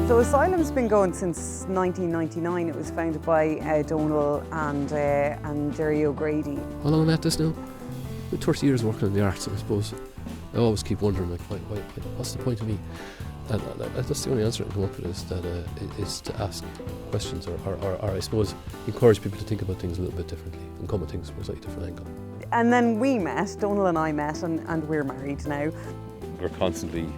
So Asylum's been going since 1999. It was founded by Donal and Jerry O'Grady. How long am I at this now? About 30 years working in the arts, I suppose. I always keep wondering, like, what's the point of me? And that's the only answer I can come up with, is that is to ask questions, or I suppose encourage people to think about things a little bit differently and come at things from a slightly different angle. And then we met, Donal and I met, and we're married now. We're constantly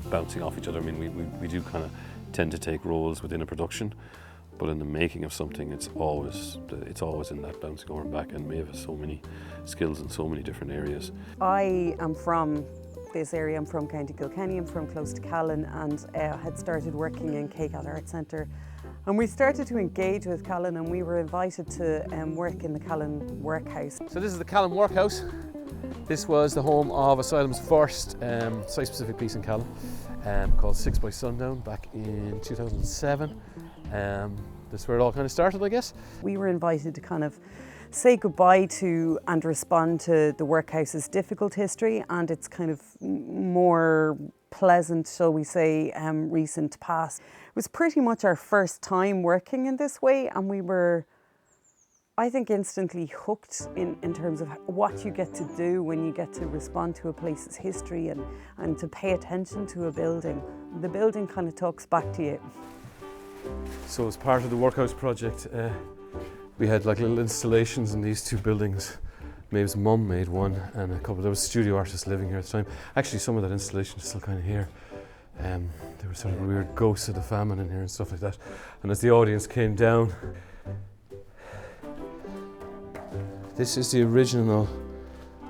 bouncing off each other. I mean, we do kind of tend to take roles within a production, but in the making of something, it's always in that bouncing over and back. And Maeve has so many skills in so many different areas. I am from this area. I'm from County Kilkenny. I'm from close to Callan, and had started working in Callan Art Centre. And we started to engage with Callan, and we were invited to work in the Callan Workhouse. So this is the Callan Workhouse. This was the home of Asylum's first site-specific piece in Callan, called 6 by Sundown, back in 2007. This is where it all kind of started, I guess. We were invited to kind of say goodbye to and respond to the workhouse's difficult history and its kind of more pleasant, shall we say, recent past. It was pretty much our first time working in this way, and we were, I think, instantly hooked in terms of what you get to do when you get to respond to a place's history and to pay attention to a building. The building kind of talks back to you. So as part of the Workhouse project, we had like little installations in these two buildings. Maeve's mum made one, and there was studio artists living here at the time. Actually, some of that installation is still kind of here. There were sort of weird ghosts of the famine in here and stuff like that. And as the audience came down, this is the original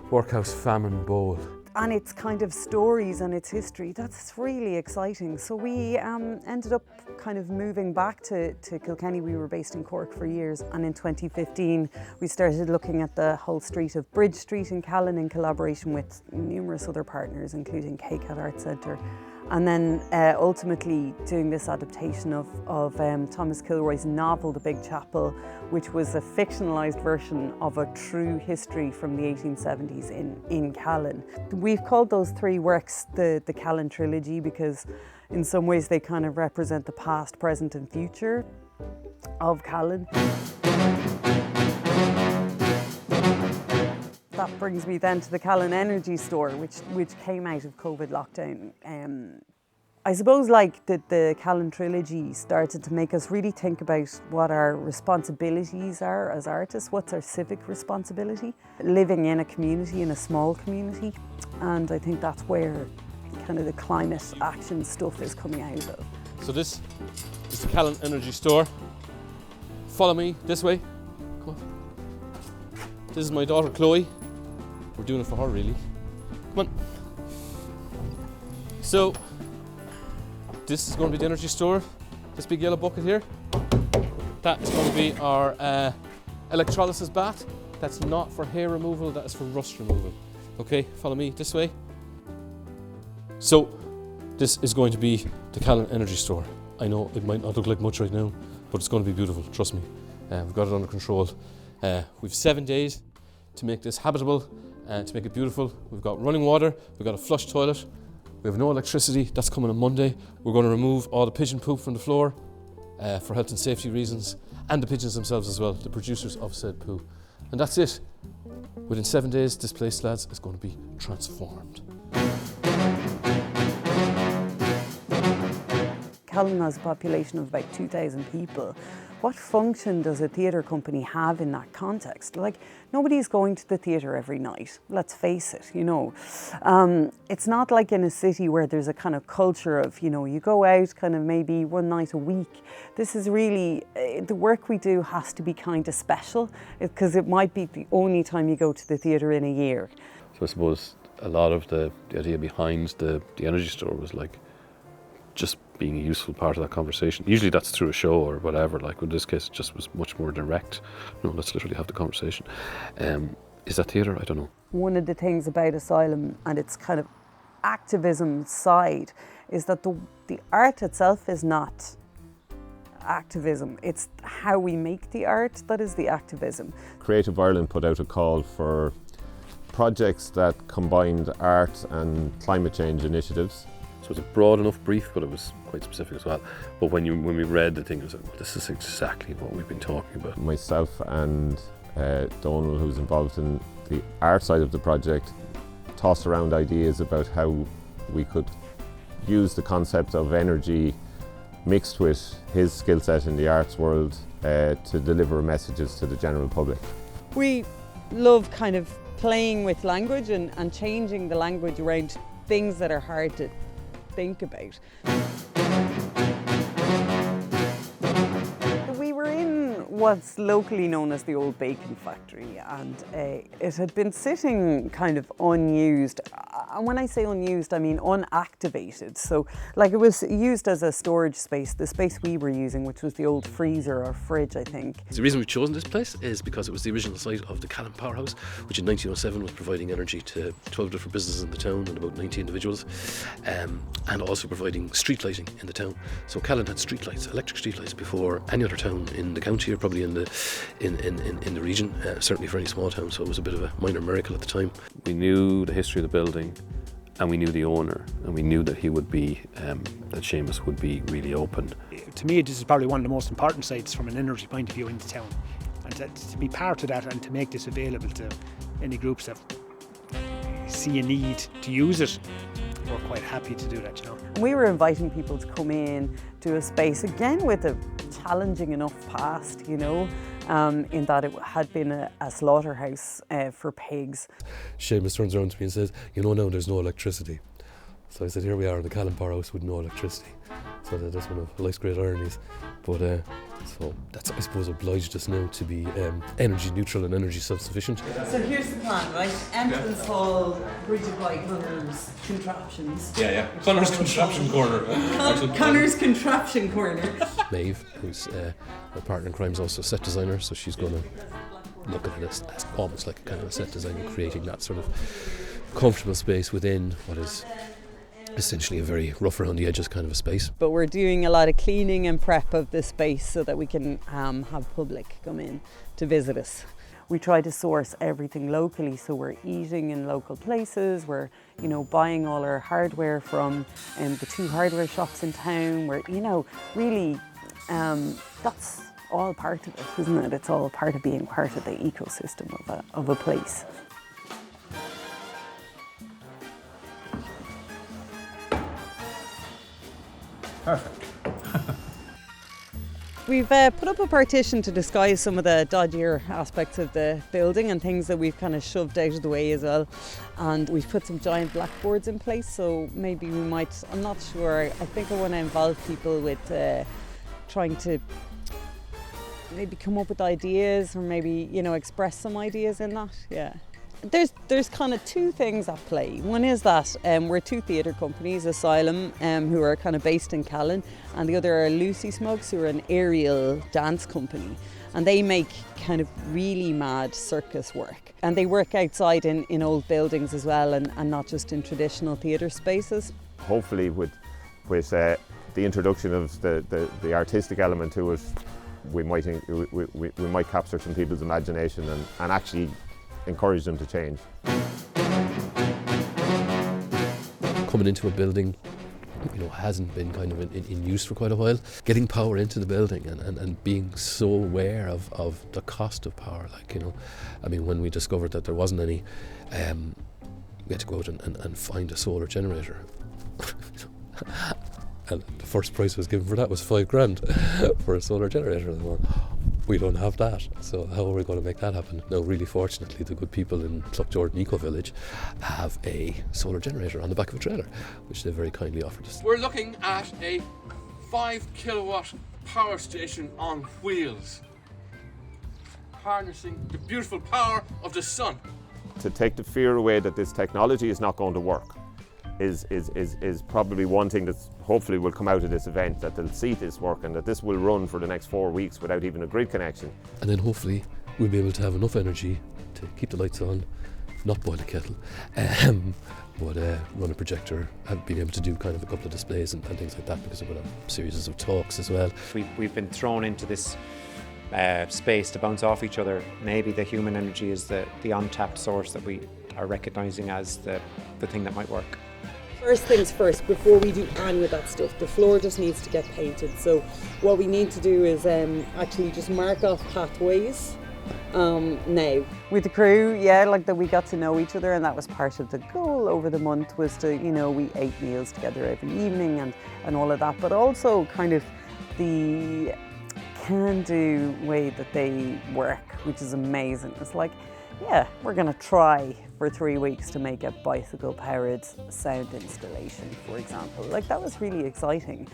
Workhouse famine bowl. And its kind of stories and its history, that's really exciting. So we ended up kind of moving back to Kilkenny. We were based in Cork for years, and in 2015 we started looking at the whole street of Bridge Street in Callan in collaboration with numerous other partners, including Callan Art Centre. And then ultimately doing this adaptation of Thomas Kilroy's novel, The Big Chapel, which was a fictionalised version of a true history from the 1870s in Callan. We've called those three works the Callan trilogy because in some ways they kind of represent the past, present and future of Callan. That brings me then to the Callan Energy Store, which came out of COVID lockdown. I suppose like the Callan trilogy started to make us really think about what our responsibilities are as artists, what's our civic responsibility, living in a community, in a small community. And I think that's where kind of the climate action stuff is coming out of. So this is the Callan Energy Store. Follow me this way. Come on. This is my daughter Chloe. We're doing it for her, really. Come on. So, this is going to be the energy store. This big yellow bucket here. That's going to be our electrolysis bath. That's not for hair removal, that is for rust removal. Okay, follow me this way. So, this is going to be the Callan Energy Store. I know it might not look like much right now, but it's going to be beautiful, trust me. We've got it under control. We've 7 days to make this habitable and to make it beautiful. We've got running water, we've got a flush toilet, we have no electricity, that's coming on Monday. We're going to remove all the pigeon poop from the floor for health and safety reasons, and the pigeons themselves as well, the producers of said poo. And that's it. Within 7 days, this place, lads, is going to be transformed. Callan has a population of about 2,000 people. What function does a theatre company have in that context? Like, nobody's going to the theatre every night, let's face it, you know. It's not like in a city where there's a kind of culture of, you know, you go out kind of maybe one night a week. This is really, the work we do has to be kind of special because it might be the only time you go to the theatre in a year. So I suppose a lot of the idea behind the energy store was like just being a useful part of that conversation. Usually that's through a show or whatever, like in this case it just was much more direct. No, let's literally have the conversation. Is that theatre? I don't know. One of the things about Asylum and its kind of activism side is that the art itself is not activism. It's how we make the art that is the activism. Creative Ireland put out a call for projects that combined art and climate change initiatives. So it was a broad enough brief, but it was quite specific as well. But when we read the thing, it was like, well, this is exactly what we've been talking about. Myself and Donal, who's involved in the art side of the project, tossed around ideas about how we could use the concept of energy mixed with his skill set in the arts world to deliver messages to the general public. We love kind of playing with language and changing the language around things that are hard to think about. We were in what's locally known as the old bacon factory, and it had been sitting kind of unused. And when I say unused, I mean unactivated. So like it was used as a storage space, the space we were using, which was the old freezer or fridge, I think. The reason we've chosen this place is because it was the original site of the Callan Powerhouse, which in 1907 was providing energy to 12 different businesses in the town and about 90 individuals, and also providing street lighting in the town. So Callan had street lights, electric street lights, before any other town in the county, or probably in the region, certainly for any small town. So it was a bit of a minor miracle at the time. We knew the history of the building, and we knew the owner, and we knew that he would be, that Seamus would be really open. To me, this is probably one of the most important sites from an energy point of view in the town. And to be part of that and to make this available to any groups that see a need to use it, we're quite happy to do that, you know. We were inviting people to come in to a space, again with a challenging enough past, you know, in that it had been a slaughterhouse for pigs. Seamus turns around to me and says, you know, now there's no electricity. So I said, here we are in the Callan Powerhouse with no electricity. So that's one of life's great ironies. But so that's, I suppose, obliged us now to be energy neutral and energy self-sufficient. So here's the plan, right? Entrance hall, greeted by Connor's Contraptions. Yeah. Connor's Contraption Corner. Connor's Contraption Corner. Maeve, who's my partner in crime, is also a set designer, so she's going to look at this as almost like a kind of a set designer, creating that sort of comfortable space within what is essentially a very rough around the edges kind of a space. But we're doing a lot of cleaning and prep of the space so that we can have public come in to visit us. We try to source everything locally, so we're eating in local places, we're, you know, buying all our hardware from the 2 hardware shops in town. We're, you know, really, that's all part of it, isn't it? It's all part of being part of the ecosystem of a place. Perfect. We've put up a partition to disguise some of the dodgier aspects of the building and things that we've kind of shoved out of the way as well. And we've put some giant blackboards in place, so maybe we might, I'm not sure, I think I want to involve people with trying to maybe come up with ideas or maybe, you know, express some ideas in that, yeah. There's kind of 2 things at play. One is that we're 2 theatre companies, Asylum, who are kind of based in Callan, and the other are Loosysmokes, who are an aerial dance company. And they make kind of really mad circus work. And they work outside in old buildings as well, and not just in traditional theatre spaces. Hopefully with the introduction of the artistic element to it, we might capture some people's imagination and actually encourage them to change. Coming into a building, you know, hasn't been kind of in use for quite a while. Getting power into the building and being so aware of the cost of power, like, you know, I mean, when we discovered that there wasn't any, we had to go out and find a solar generator. And the first price was given for that was $5,000 for a solar generator. We don't have that, so how are we going to make that happen? Now, really fortunately, the good people in Cloughjordan Eco Village have a solar generator on the back of a trailer, which they very kindly offered us. We're looking at a 5 kilowatt power station on wheels, harnessing the beautiful power of the sun. To take the fear away that this technology is not going to work is probably one thing that hopefully will come out of this event, that they'll see this work and that this will run for the next 4 weeks without even a grid connection. And then hopefully we'll be able to have enough energy to keep the lights on not boil a kettle, but run a projector. I've been able to do kind of a couple of displays and things like that because I've got a series of talks as well. We've been thrown into this space to bounce off each other. Maybe the human energy is the untapped source that we are recognising as the thing that might work. First things first, before we do any of that stuff, the floor just needs to get painted. So what we need to do is actually just mark off pathways now. With the crew, yeah, like that we got to know each other, and that was part of the goal over the month, was to, you know, we ate meals together every evening and all of that, but also kind of the can-do way that they work, which is amazing. It's like, yeah, we're gonna try for 3 weeks to make a bicycle-powered sound installation, for example. Like, that was really exciting.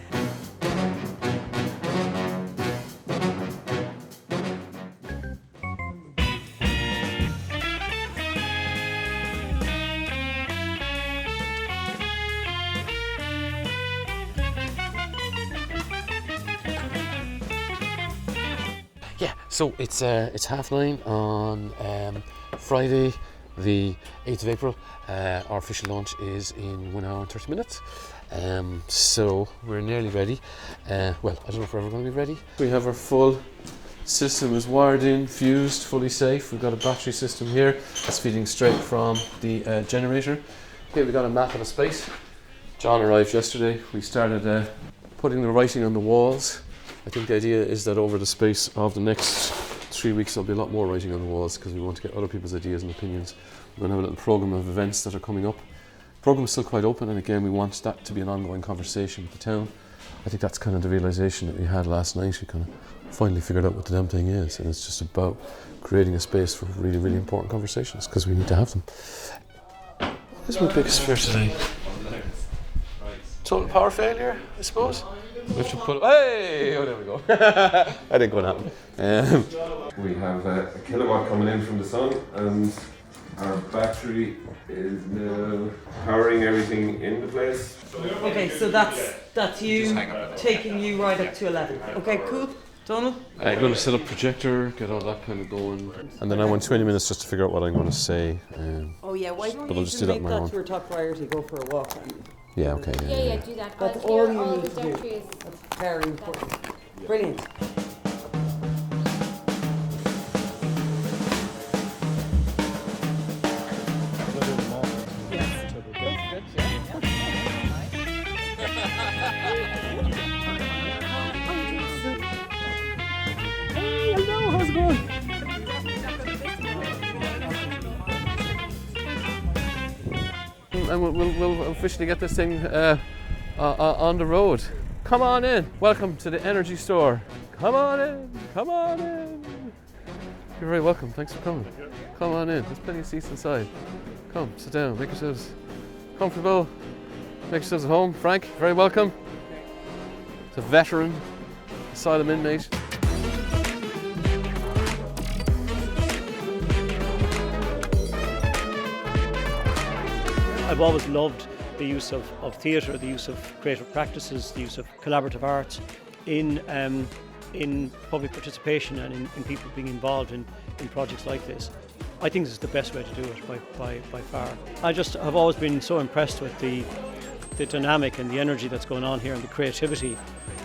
Yeah, so it's 9:30 on Friday, the 8th of April. Our official launch is in 1 hour and 30 minutes. So we're nearly ready. Well, I don't know if we're ever going to be ready. We have our full system is wired in, fused, fully safe. We've got a battery system here that's feeding straight from the generator. Here we've got a map of the space. John arrived yesterday. We started putting the writing on the walls. I think the idea is that over the space of the next 3 weeks there'll be a lot more writing on the walls because we want to get other people's ideas and opinions. We're going to have a little programme of events that are coming up. The programme is still quite open, and again we want that to be an ongoing conversation with the town. I think that's kind of the realisation that we had last night. We kind of finally figured out what the damn thing is, and it's just about creating a space for really, really important conversations because we need to have them. This is my biggest fear today. Total power failure, I suppose. We have to put. Hey! Oh, there we go. That didn't go happen. We have a kilowatt coming in from the sun, and our battery is now powering everything in the place. Okay, so that's you taking you right up to 11. Okay, cool. Donald? I'm going to set up projector, get all that kind of going, and then I want 20 minutes just to figure out what I'm going to say. Oh yeah, why don't But you I'll just do that on make my that own. your top priority? Go for a walk. Yeah, okay. Yeah, do that. That's I'll all hear you need the to do. directories. That's very important. Brilliant. Hey, hello, how's it going? And we'll officially get this thing on the road. Come on in. Welcome to the Energy Store. Come on in. Come on in. You're very welcome. Thanks for coming. Come on in. There's plenty of seats inside. Come, sit down. Make yourselves comfortable. Make yourselves at home. Frank, very welcome. It's a veteran asylum inmate. I've always loved the use of theatre, the use of creative practices, the use of collaborative arts in public participation and in people being involved in projects like this. I think this is the best way to do it by far. I just have always been so impressed with the dynamic and the energy that's going on here and the creativity.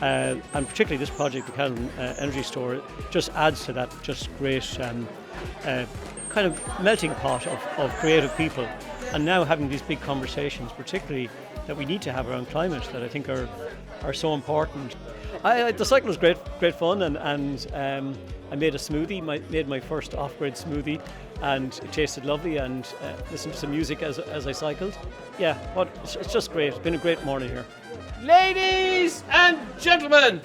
And particularly this project, the Callan Energy Store, just adds to that just great kind of melting pot of creative people. And now having these big conversations, particularly that we need to have around climate, that I think are so important. The cycle was great fun, and I made a smoothie, made my first off-grid smoothie, and it tasted lovely, and listened to some music as I cycled. Yeah, but it's just great. It's been a great morning here. Ladies and gentlemen,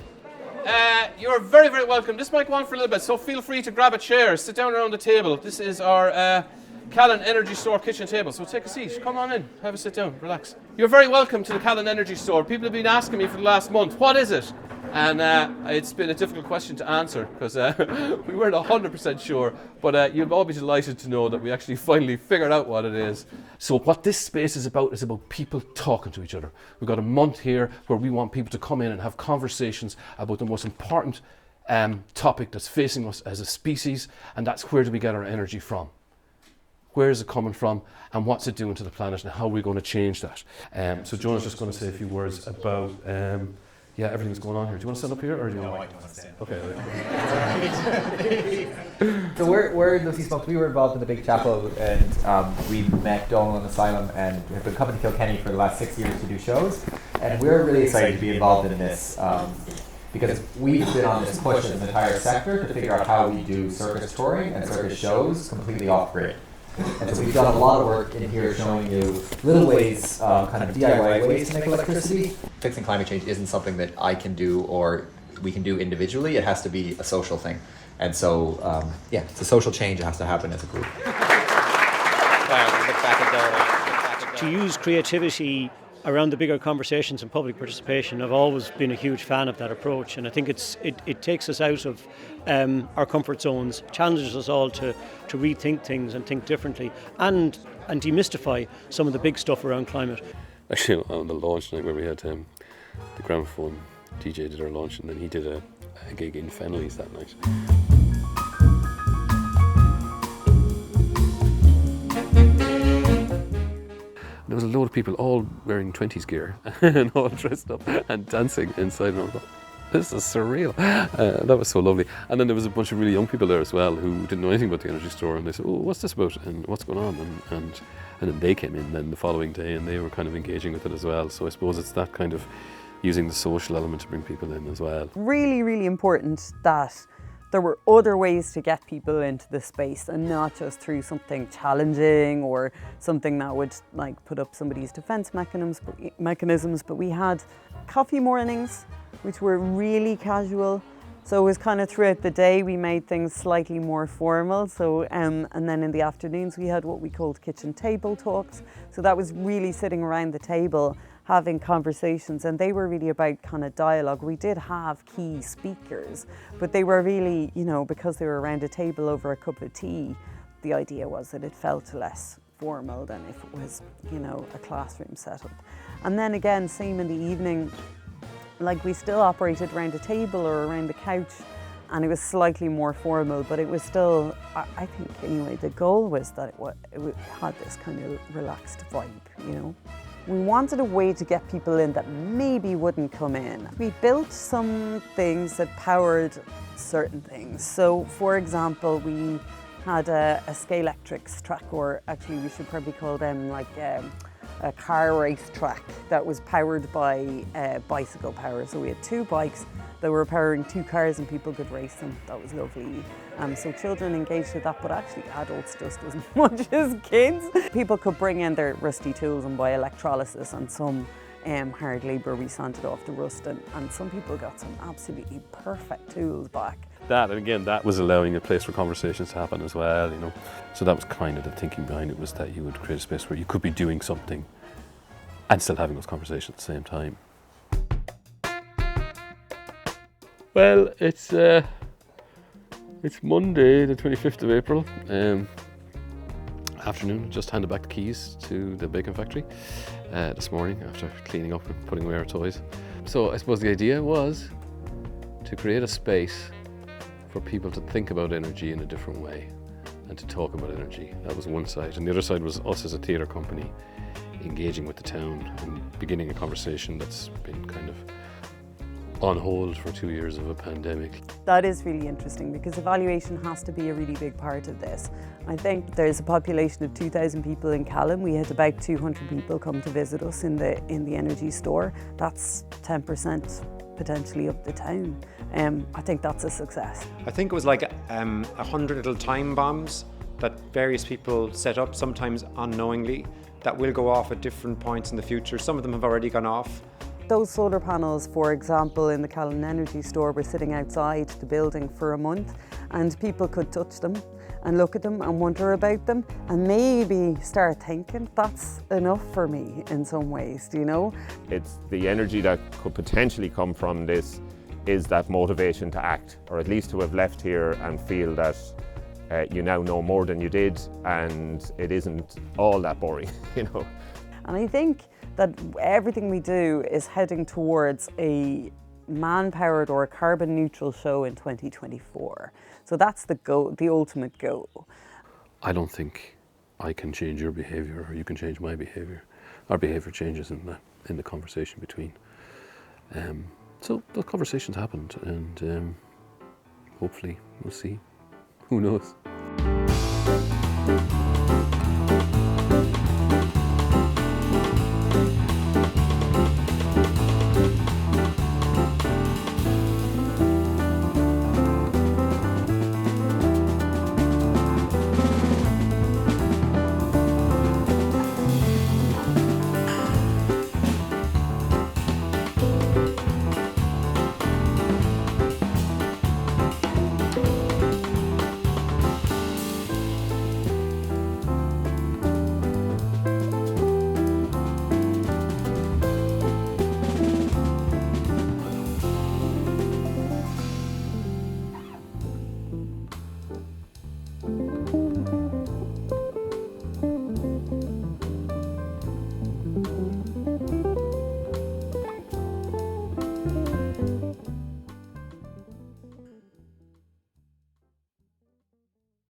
you're very, very welcome. This might go on for a little bit, so feel free to grab a chair, sit down around the table. This is our Callan Energy Store kitchen table, so take a seat. Come on in, have a sit down, relax. You're very welcome to the Callan Energy Store. People have been asking me for the last month, what is it? And it's been a difficult question to answer because we weren't 100% sure, but you'll all be delighted to know that we actually finally figured out what it is. So what this space is about people talking to each other. We've got a month here where we want people to come in and have conversations about the most important topic that's facing us as a species, and that's where do we get our energy from? where is it coming from, and what's it doing to the planet, and how are we going to change that? So Jonah's just going to say a few words about everything that's going on here. Do you want to stand up here, or do you? No, I don't want to stand. Okay. So we're Loosysmokes. We were involved in the big chapel, and we met Donal and Asylum, and have been coming to Kilkenny for the last 6 years to do shows. And we're really excited to be involved in this because we've been on this push as an entire sector to figure out how we do circus touring and circus shows completely off grid. And so we've done a lot of work in here showing you little ways, kind of DIY ways to make electricity. Fixing climate change isn't something that I can do or we can do individually. It has to be a social thing. And so, it's a social change that has to happen as a group. To use creativity around the bigger conversations and public participation, I've always been a huge fan of that approach, and I think it takes us out of our comfort zones, challenges us all to rethink things and think differently, and demystify some of the big stuff around climate. Actually, on the launch night where we had the gramophone DJ did our launch, and then he did a gig in Fenley's that night. There was a load of people all wearing 20s gear and all dressed up and dancing inside, and I thought, this is surreal. That was so lovely. And then there was a bunch of really young people there as well who didn't know anything about the energy store, and they said, oh, what's this about and what's going on? And then they came in then the following day and they were kind of engaging with it as well. So I suppose it's that kind of using the social element to bring people in as well. Really, really important that there were other ways to get people into the space and not just through something challenging or something that would like put up somebody's defense mechanisms. But we had coffee mornings, which were really casual. So it was kind of throughout the day we made things slightly more formal. So and then in the afternoons we had what we called kitchen table talks. So that was really sitting around the table having conversations, and they were really about kind of dialogue. We did have key speakers, but they were really, because they were around a table over a cup of tea, the idea was that it felt less formal than if it was, a classroom setup. And then again, same in the evening, like we still operated around a table or around the couch, and it was slightly more formal, but it was still, I think anyway, the goal was that it had this kind of relaxed vibe, We wanted a way to get people in that maybe wouldn't come in. We built some things that powered certain things. So for example, we had a Scalextrics track, or actually we should probably call them like a car race track that was powered by bicycle power. So we had 2 bikes that were powering 2 cars and people could race them. That was lovely. So children engaged with that, but actually adults just as much as kids. People could bring in their rusty tools and buy electrolysis, and some hard labour we sanded off the rust, and some people got some absolutely perfect tools back. That, and again, that was allowing a place for conversations to happen as well, So that was kind of the thinking behind it, was that you would create a space where you could be doing something and still having those conversations at the same time. Well, it's Monday, the 25th of April, afternoon. Just handed back the keys to the Bacon Factory this morning after cleaning up and putting away our toys. So I suppose the idea was to create a space for people to think about energy in a different way and to talk about energy. That was one side. And the other side was us as a theatre company engaging with the town and beginning a conversation that's been kind of on hold for 2 years of a pandemic. That is really interesting because evaluation has to be a really big part of this. I think there's a population of 2,000 people in Callan. We had about 200 people come to visit us in the energy store. That's 10% potentially of the town. I think that's a success. I think it was like 100 little time bombs that various people set up, sometimes unknowingly, that will go off at different points in the future. Some of them have already gone off. Those solar panels, for example, in the Callan Energy Store were sitting outside the building for a month, and people could touch them and look at them and wonder about them and maybe start thinking, that's enough for me in some ways, It's the energy that could potentially come from this is that motivation to act, or at least to have left here and feel that you now know more than you did and it isn't all that boring, And I think that everything we do is heading towards a man-powered or a carbon-neutral show in 2024. So that's the goal, the ultimate goal. I don't think I can change your behaviour or you can change my behaviour. Our behaviour changes in the conversation between. So those conversations happened, and hopefully we'll see. Who knows?